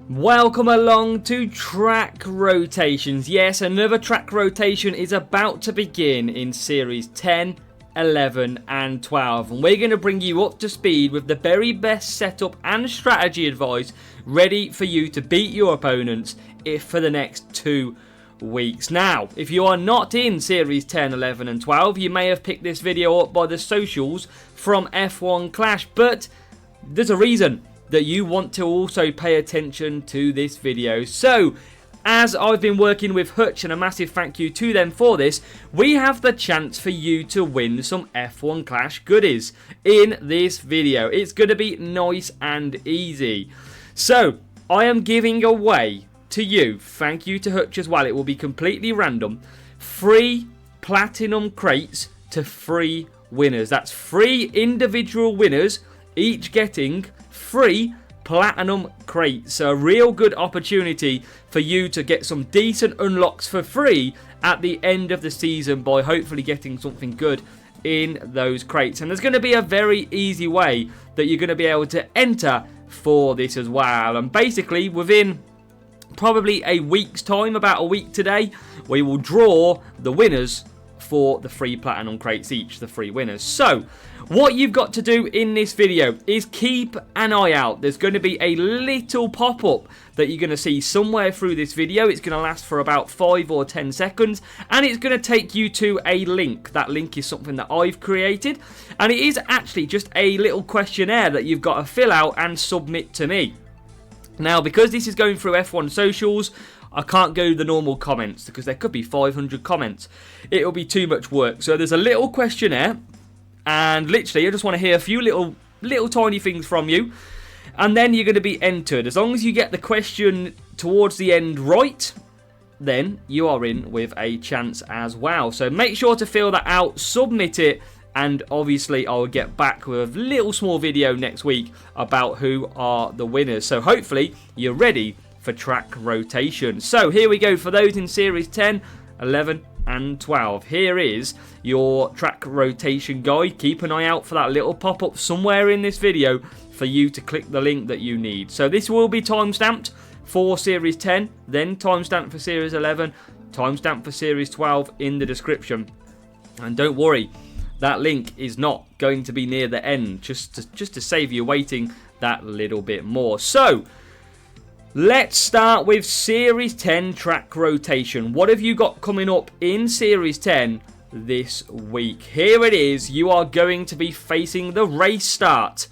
Welcome along to Track Rotations. Yes, another track rotation is about to begin in Series 10, 11 and 12. And we're going to bring you up to speed with the very best setup and strategy advice ready for you to beat your opponents for the next 2 weeks. Now, if you are not in Series 10, 11 and 12, you may have picked this video up by the socials from F1 Clash, but there's a reason that you want to also pay attention to this video. So, as I've been working with Hutch, and a massive thank you to them for this, we have the chance for you to win some F1 Clash goodies in this video. It's going to be nice and easy. So, I am giving away to you, thank you to Hutch as well, it will be completely random, 3 platinum crates to 3 winners. That's 3 individual winners, each getting 3 platinum crates. So a real good opportunity for you to get some decent unlocks for free at the end of the season by hopefully getting something good in those crates. And there's going to be a very easy way that you're going to be able to enter for this as well. And basically within probably a week's time, about a week today, we will draw the winners for the 3 platinum crates each, the 3 winners. So, what you've got to do in this video is keep an eye out. There's going to be a little pop-up that you're going to see somewhere through this video. It's going to last for about 5 or 10 seconds, and it's going to take you to a link. That link is something that I've created, and it is actually just a little questionnaire that you've got to fill out and submit to me. Now, because this is going through F1 socials, I can't go to the normal comments because there could be 500 comments. It'll be too much work. So there's a little questionnaire, and literally I just want to hear a few little tiny things from you, and then you're going to be entered. As long as you get the question towards the end right, then you are in with a chance as well. So make sure to fill that out, submit it, and obviously I'll get back with a little small video next week about who are the winners. So hopefully you're ready for track rotation. So here we go for those in Series 10, 11 and 12. Here is your track rotation guide. Keep an eye out for that little pop-up somewhere in this video for you to click the link that you need. So this will be timestamped for Series 10, then timestamped for Series 11, timestamped for Series 12 in the description. And don't worry, that link is not going to be near the end, just to save you waiting that little bit more. So, let's start with Series 10 track rotation. What have you got coming up in Series 10 this week? Here it is. You are going to be facing the race start.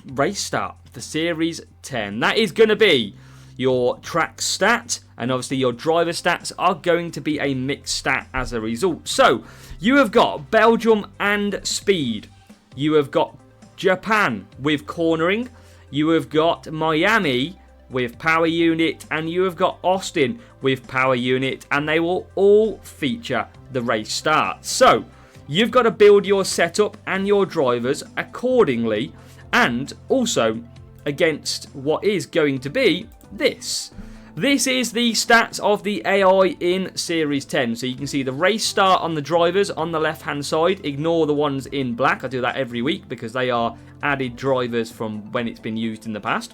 Race start for Series 10. That is going to be your track stat, and obviously your driver stats are going to be a mixed stat as a result. So, you have got Belgium and speed. You have got Japan with cornering. You have got Miami with power unit, and you have got Austin with power unit, and they will all feature the race start. So, you've got to build your setup and your drivers accordingly, and also against what is going to be this. This is the stats of the AI in Series 10. So you can see the race start on the drivers on the left hand side. Ignore the ones in black. I do that every week because they are added drivers from when it's been used in the past.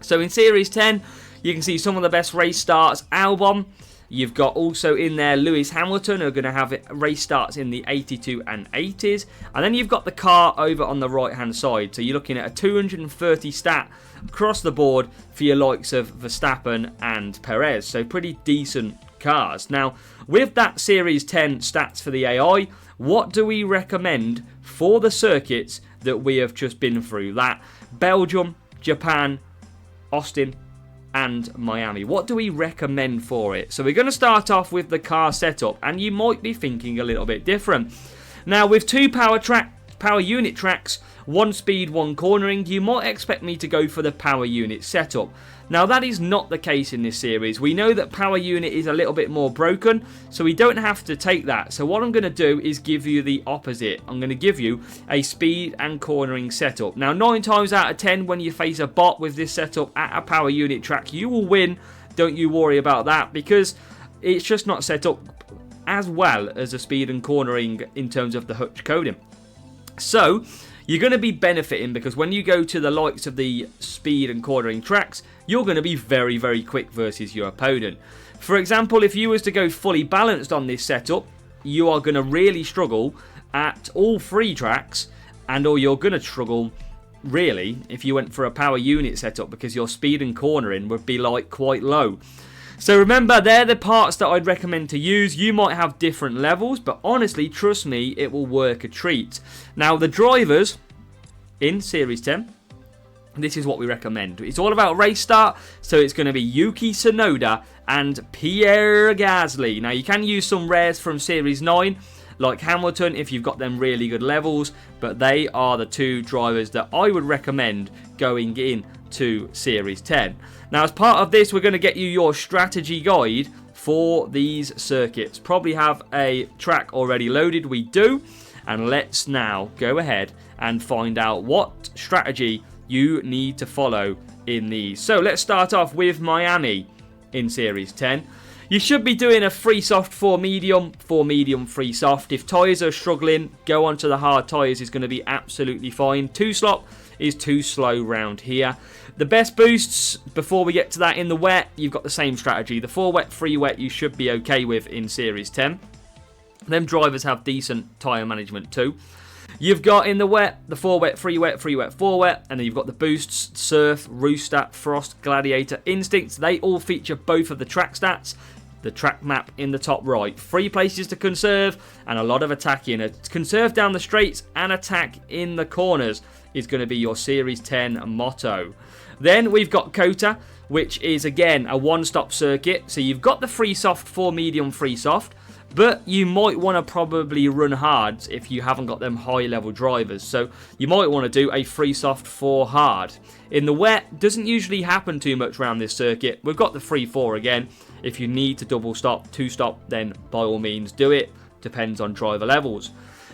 So in Series 10, you can see some of the best race starts. Albon, you've got also in there Lewis Hamilton, who are going to have race starts in the 82 and 80s. And then you've got the car over on the right hand side. So you're looking at a 230 stat across the board for your likes of Verstappen and Perez. So pretty decent cars. Now, with that Series 10 stats for the AI, what do we recommend for the circuits that we have just been through? That Belgium, Japan, Austin and Miami. What do we recommend for it? So we're going to start off with the car setup, and you might be thinking a little bit different. Now, with 2 power unit tracks, 1 speed, 1 cornering, you might expect me to go for the power unit setup. Now, that is not the case in this series. We know that power unit is a little bit more broken, so we don't have to take that. So what I'm going to do is give you the opposite. I'm going to give you a speed and cornering setup. Now, 9 times out of 10, when you face a bot with this setup at a power unit track, you will win. Don't you worry about that, because it's just not set up as well as a speed and cornering in terms of the Hutch coding. So, you're going to be benefiting because when you go to the likes of the speed and cornering tracks, you're going to be very, very quick versus your opponent. For example, if you was to go fully balanced on this setup, you are going to really struggle at all 3 tracks, or you're going to struggle really if you went for a power unit setup because your speed and cornering would be like quite low. So remember, they're the parts that I'd recommend to use. You might have different levels, but honestly, trust me, it will work a treat. Now, the drivers in Series 10, this is what we recommend. It's all about race start, so it's going to be Yuki Tsunoda and Pierre Gasly. Now, you can use some rares from Series 9, like Hamilton, if you've got them really good levels, but they are the 2 drivers that I would recommend going in to Series 10. Now, as part of this, we're going to get you your strategy guide for these circuits. Probably have a track already loaded, we do, and let's now go ahead and find out what strategy you need to follow in these. So let's start off with Miami in Series 10. You should be doing a free soft, 4 medium, free soft. If tyres are struggling, go onto the hard tyres is going to be absolutely fine. 2 slop is too slow round here. The best boosts, before we get to that in the wet, you've got the same strategy. The 4 wet, 3 wet you should be okay with in Series 10. Them drivers have decent tyre management too. You've got in the wet, the 4 wet, 3 wet, 3 wet, 4 wet, and then you've got the boosts, Surf, Rooster, Frost, Gladiator, Instincts. They all feature both of the track stats. The track map in the top right. 3 places to conserve and a lot of attacking. Conserve down the straights and attack in the corners is going to be your Series 10 motto. Then we've got COTA, which is again a one-stop circuit. So you've got the free soft, 4 medium, free soft, but you might want to probably run hard if you haven't got them high-level drivers. So you might want to do a free soft 4 hard. In the wet, doesn't usually happen too much around this circuit. We've got the free 4 again. If you need to double stop, 2 stop, then by all means do it. Depends on driver levels.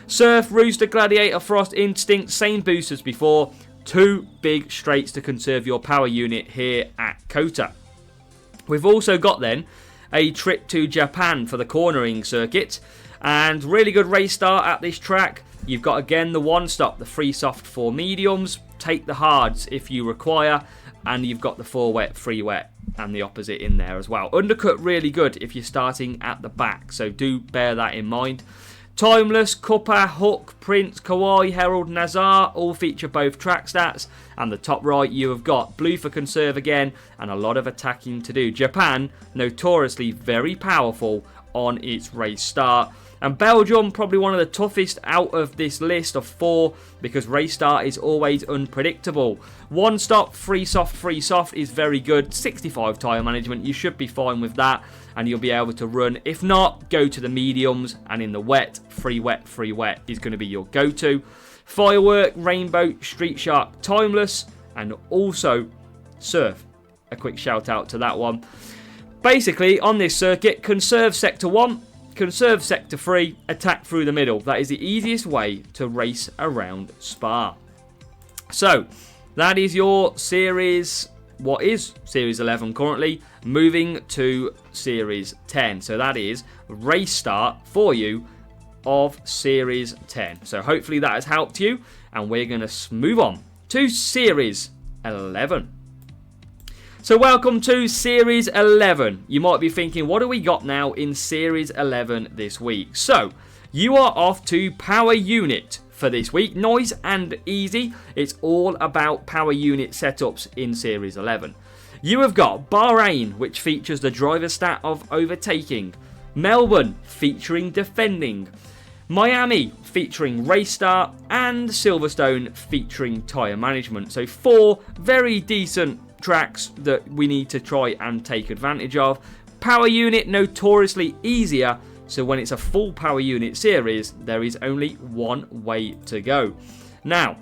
Surf, Rooster, Gladiator, Frost, Instinct, same boost as before. 2 big straights to conserve your power unit here at COTA. We've also got then a trip to Japan for the cornering circuit. And really good race start at this track. You've got again the one stop, the free soft 4 mediums. Take the hards if you require. And you've got the 4 wet, 3 wet, and the opposite in there as well. Undercut really good if you're starting at the back, so do bear that in mind. Timeless, Cuppa, Hook, Prince, Kawhi, Herald, Nazar all feature both track stats. And the top right you have got blue for conserve again and a lot of attacking to do. Japan, notoriously very powerful on its race start. And Belgium, probably one of the toughest out of this list of 4 because race start is always unpredictable. One stop, free soft is very good. 65 tyre management, you should be fine with that and you'll be able to run. If not, go to the mediums and in the wet, free wet is going to be your go-to. Firework, Rainbow, Street Shark, Timeless and also Surf. A quick shout out to that one. Basically, on this circuit, conserve Sector 1, conserve Sector 3, attack through the middle. That is the easiest way to race around Spa. So, that is your Series, what is Series 11 currently, moving to Series 10. So that is race start for you of Series 10. So hopefully that has helped you, and we're going to move on to Series 11. So welcome to Series 11. You might be thinking, what do we got now in Series 11 this week? So, you are off to Power Unit for this week. Nice and easy. It's all about Power Unit setups in Series 11. You have got Bahrain, which features the driver stat of overtaking. Melbourne, featuring defending. Miami, featuring race start. And Silverstone, featuring tyre management. So 4 very decent tracks that we need to try and take advantage of. Power unit notoriously easier, so when it's a full power unit series there is only one way to go. Now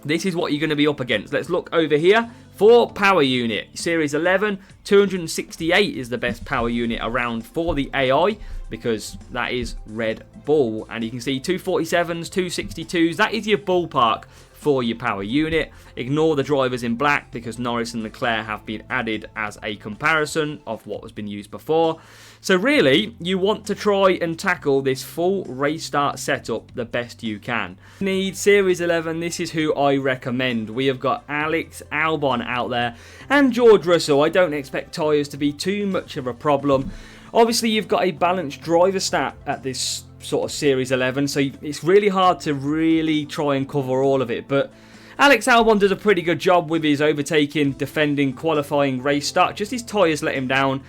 this is what you're going to be up against. Let's look over here for power unit. Series 11, 268 is the best power unit around for the AI because that is Red Bull, and you can see 247s, 262s, that is your ballpark for your power unit. Ignore the drivers in black because Norris and Leclerc have been added as a comparison of what has been used before. So really, you want to try and tackle this full race start setup the best you can. Need Series 11, this is who I recommend. We have got Alex Albon out there and George Russell. I don't expect tyres to be too much of a problem. Obviously, you've got a balanced driver stat at this sort of Series 11, so it's really hard to really try and cover all of it, but Alex Albon does a pretty good job with his overtaking, defending, qualifying race start. Just his tyres let him down.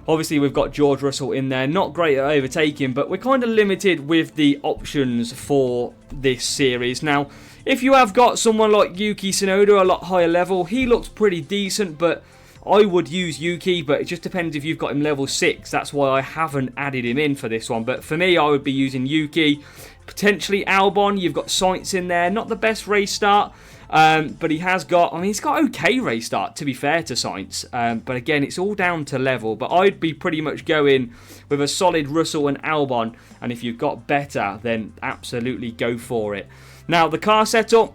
Obviously, we've got George Russell in there. Not great at overtaking, but we're kind of limited with the options for this series. Now, if you have got someone like Yuki Tsunoda, a lot higher level, he looks pretty decent, but I would use Yuki, but it just depends if you've got him level 6. That's why I haven't added him in for this one. But for me, I would be using Yuki. Potentially Albon. You've got Sainz in there. Not the best race start. But he has got, I mean, he's got okay race start, to be fair to Sainz. But again, it's all down to level. But I'd be pretty much going with a solid Russell and Albon. And if you've got better, then absolutely go for it. Now, the car setup,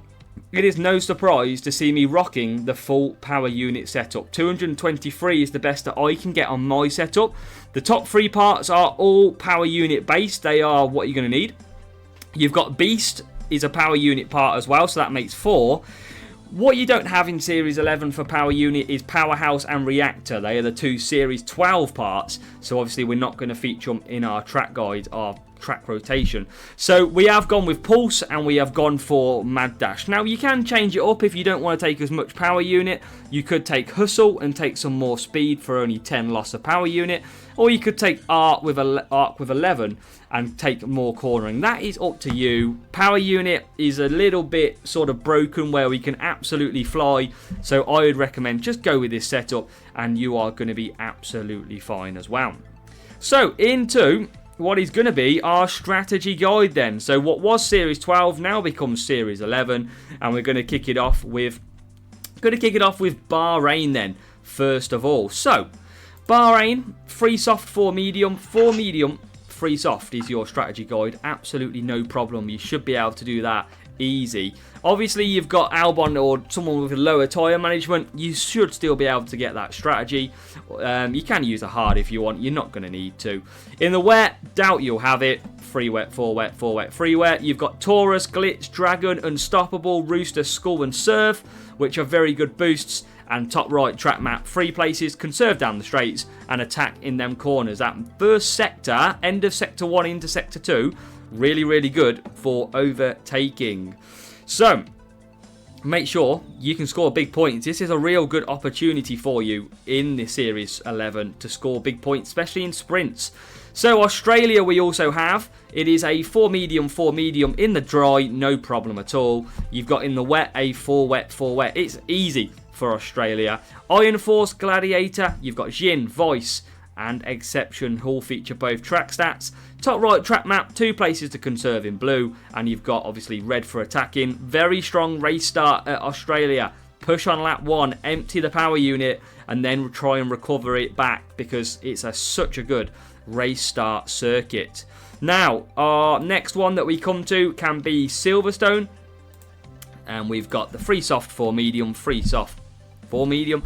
it is no surprise to see me rocking the full power unit setup. 223 is the best that I can get on my setup. The top 3 parts are all power unit based. They are what you're going to need. You've got Beast is a power unit part as well, so that makes 4. What you don't have in Series 11 for power unit is Powerhouse and Reactor. They are the 2 Series 12 parts, so obviously we're not going to feature them in our track guide, our track rotation. So we have gone with Pulse and we have gone for Mad Dash. Now you can change it up if you don't want to take as much power unit. You could take Hustle and take some more speed for only 10 loss of power unit, or you could take Arc with 11 and take more cornering. That is up to you. Power unit is a little bit sort of broken where we can absolutely fly, so I would recommend just go with this setup and you are going to be absolutely fine as well. So into what is going to be our strategy guide then. So what was Series 12 now becomes Series 11, and we're going to kick it off with Bahrain then first of all. So Bahrain, free soft, 4 medium, free soft is your strategy guide. Absolutely no problem. You should be able to do that easy. Obviously, you've got Albon or someone with a lower tyre management. You should still be able to get that strategy. You can use a hard if you want. You're not going to need to. In the wet, doubt you'll have it. Free wet, 4 wet, 4 wet, 3 wet. You've got Taurus, Glitch, Dragon, Unstoppable, Rooster, Skull and Surf, which are very good boosts. And top right track map, 3 places, conserve down the straights and attack in them corners. That first sector, end of sector 1 into sector 2, really, really good for overtaking. So, make sure you can score big points. This is a real good opportunity for you in the Series 11 to score big points, especially in sprints. So, Australia we also have. It is a 4 medium in the dry, no problem at all. You've got in the wet a 4 wet, 4 wet. It's easy for Australia. Iron Force, Gladiator, you've got Jin, Voice and Exception, all feature both track stats. Top right track map, 2 places to conserve in blue, and you've got obviously red for attacking. Very strong race start at Australia. Push on lap 1, empty the power unit, and then try and recover it back because it's such a good race start circuit. Now, our next one that we come to can be Silverstone, and we've got the free soft 4 medium, free soft 4 medium.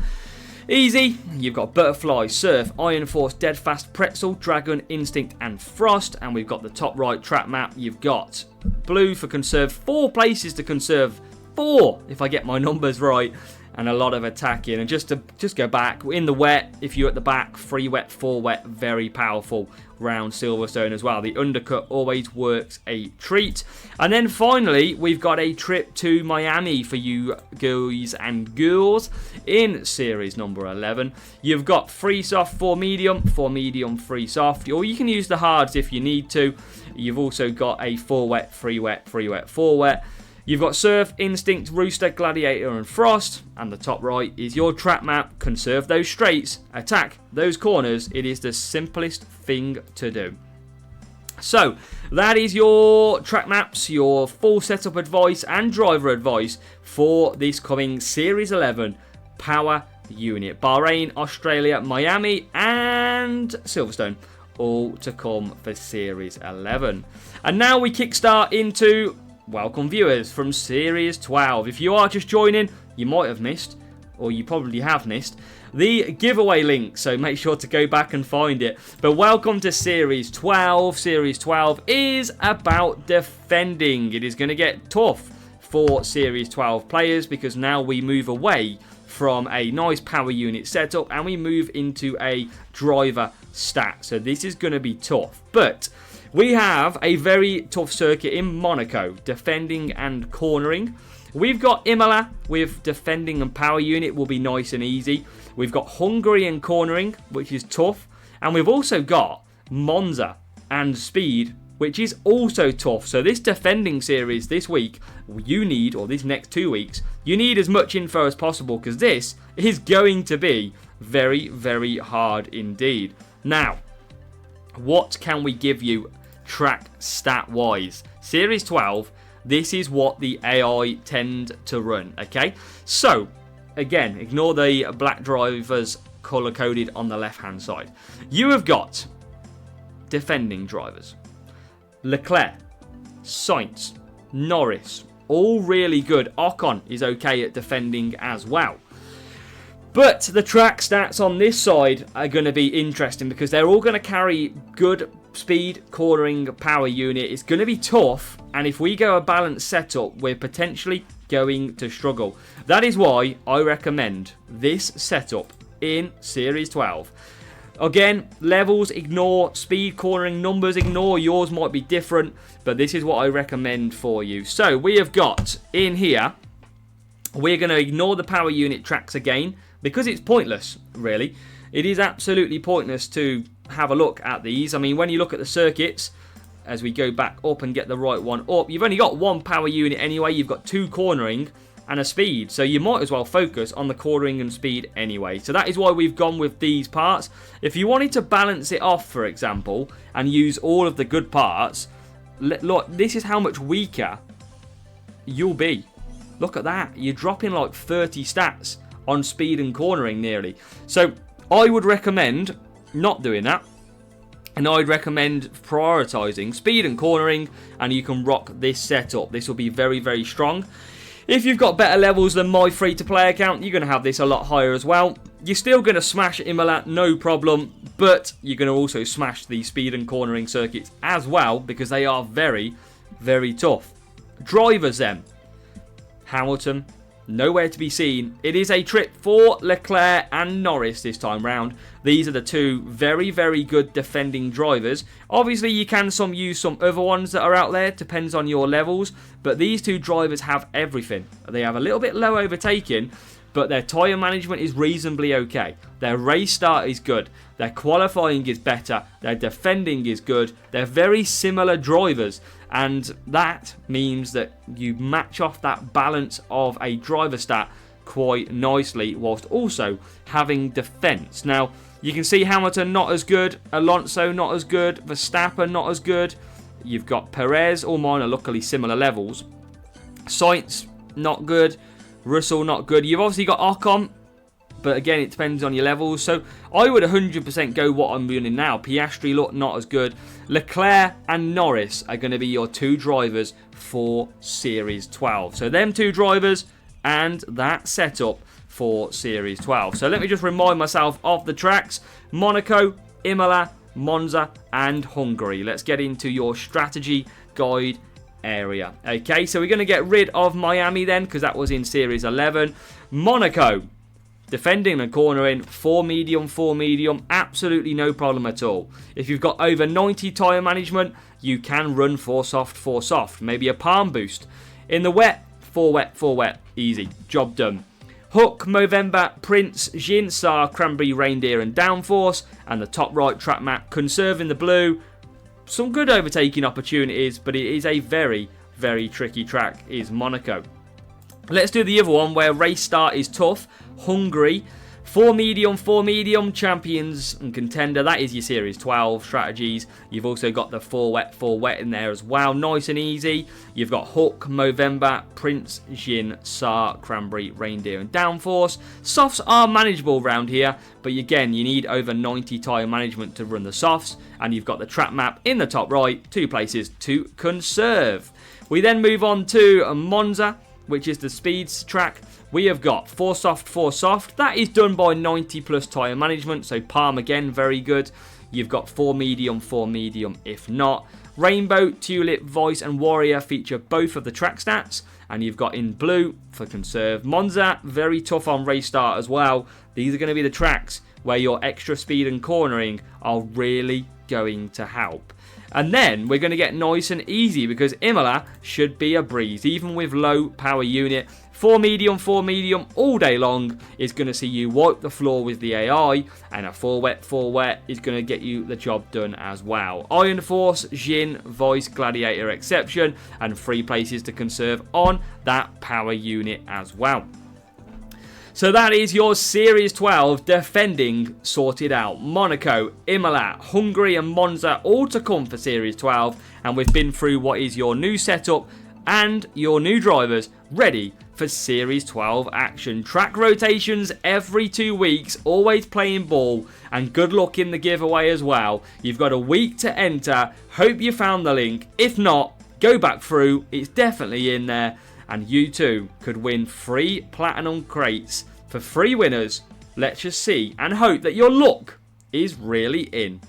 Easy, you've got Butterfly, Surf, Iron Force, Deadfast, Pretzel, Dragon, Instinct and Frost. And we've got the top right track map. You've got blue for conserve, 4 places to conserve, 4 if I get my numbers right, and a lot of attacking. And just go back, in the wet, if you're at the back, 3 wet, 4 wet, very powerful round Silverstone as well. The undercut always works a treat. And then finally, we've got a trip to Miami for you guys and girls in series number 11. You've got free soft, 4 medium, free soft, or you can use the hards if you need to. You've also got a 4 wet, 3 wet, 3 wet, 4 wet. You've got Surf, Instinct, Rooster, Gladiator and Frost. And the top right is your track map. Conserve those straights, attack those corners. It is the simplest thing to do. So, that is your track maps, your full setup advice and driver advice for this coming Series 11 Power Unit. Bahrain, Australia, Miami and Silverstone, all to come for Series 11. And now we kickstart into welcome viewers from Series 12. If you are just joining, you might have missed, or you probably have missed, the giveaway link, so make sure to go back and find it. But welcome to Series 12. Series 12 is about defending. It is going to get tough for Series 12 players because now we move away from a nice power unit setup and we move into a driver stat. So this is going to be tough. But we have a very tough circuit in Monaco, defending and cornering. We've got Imola with defending and power unit, will be nice and easy. We've got Hungary and cornering, which is tough. And we've also got Monza and speed, which is also tough. So this defending series this week, you need, or these next 2 weeks, you need as much info as possible because this is going to be very, very hard indeed. Now, what can we give you track stat wise? Series 12, this is what the AI tend to run, okay? So, again, ignore the black drivers color coded on the left hand side. You have got defending drivers. Leclerc, Sainz, Norris, all really good. Ocon is okay at defending as well. But the track stats on this side are going to be interesting because they're all going to carry good speed, cornering, power unit. It's going to be tough, and if we go a balanced setup, we're potentially going to struggle. That is why I recommend this setup in Series 12. Again, levels, ignore speed, cornering, numbers, ignore. Yours might be different, but this is what I recommend for you. So we have got in here, we're going to ignore the power unit tracks again because it's pointless, really. It is absolutely pointless to have a look at these. I mean, when you look at the circuits, as we go back up and get the right one up, you've only got one power unit anyway. You've got 2 cornering and a speed, so you might as well focus on the cornering and speed anyway. So that is why we've gone with these parts. If you wanted to balance it off, for example, and use all of the good parts, look, this is how much weaker you'll be. Look at that, you're dropping like 30 stats on speed and cornering nearly. So I would recommend not doing that, and I'd recommend prioritizing speed and cornering, and you can rock this setup. This will be very, very strong. If you've got better levels than my free-to-play account, you're going to have this a lot higher as well. You're still going to smash Imola, no problem, but you're going to also smash the speed and cornering circuits as well because they are very, very tough. Drivers then. Hamilton, nowhere to be seen. It is a trip for Leclerc and Norris this time round. These are the 2 very, very good defending drivers. Obviously, you can use some other ones that are out there. Depends on your levels. But these 2 drivers have everything. They have a little bit low overtaking, but their tyre management is reasonably okay. Their race start is good. Their qualifying is better. Their defending is good. They're very similar drivers. And that means that you match off that balance of a driver stat quite nicely whilst also having defense. Now, you can see Hamilton not as good, Alonso not as good, Verstappen not as good. You've got Perez, all mine are luckily similar levels. Sainz not good, Russell not good. You've obviously got Ocon, but again, it depends on your levels. So I would 100% go what I'm running now. Piastri look not as good. Leclerc and Norris are going to be your 2 drivers for Series 12. So them 2 drivers and that setup for Series 12. So let me just remind myself of the tracks. Monaco, Imola, Monza and Hungary. Let's get into your strategy guide area. Okay, so we're going to get rid of Miami then because that was in Series 11. Monaco. Defending and cornering, 4 medium, absolutely no problem at all. If you've got over 90 tyre management, you can run 4 soft, maybe a palm boost. In the wet, 4 wet, easy, job done. Hook, Movember, Prince, Jin, Sar, Cranberry, Reindeer and Downforce, and the top right track map, Conserving the Blue. Some good overtaking opportunities, but it is a very, very tricky track, is Monaco. Let's do the other one where race start is tough. Hungary. 4 medium, champions and contender. That is your Series 12 strategies. You've also got the 4 wet in there as well. Nice and easy. You've got Hook, Movember, Prince, Jin, Sar, Cranberry, Reindeer and Downforce. Softs are manageable around here, but again, you need over 90 tyre management to run the softs. And you've got the track map in the top right, 2 places to conserve. We then move on to Monza, which is the speeds track. We have got 4 soft, 4 soft. That is done by 90 plus tyre management, so Palm again, very good. You've got 4 medium if not. Rainbow, Tulip, Voice and Warrior feature both of the track stats. And you've got in blue for Conserve. Monza, very tough on race start as well. These are going to be the tracks where your extra speed and cornering are really going to help. And then we're going to get nice and easy because Imola should be a breeze, even with low power unit. 4 medium all day long is going to see you wipe the floor with the AI, and a 4 wet is going to get you the job done as well. Iron Force, Jin, Voice, Gladiator, Exception, and 3 places to conserve on that power unit as well. So that is your Series 12 defending sorted out. Monaco, Imola, Hungary and Monza all to come for Series 12. And we've been through what is your new setup and your new drivers ready for Series 12 action. Track rotations every 2 weeks, always playing ball, and good luck in the giveaway as well. You've got a week to enter. Hope you found the link. If not, go back through. It's definitely in there. And you too could win free platinum crates for free winners. Let's just see and hope that your luck is really in.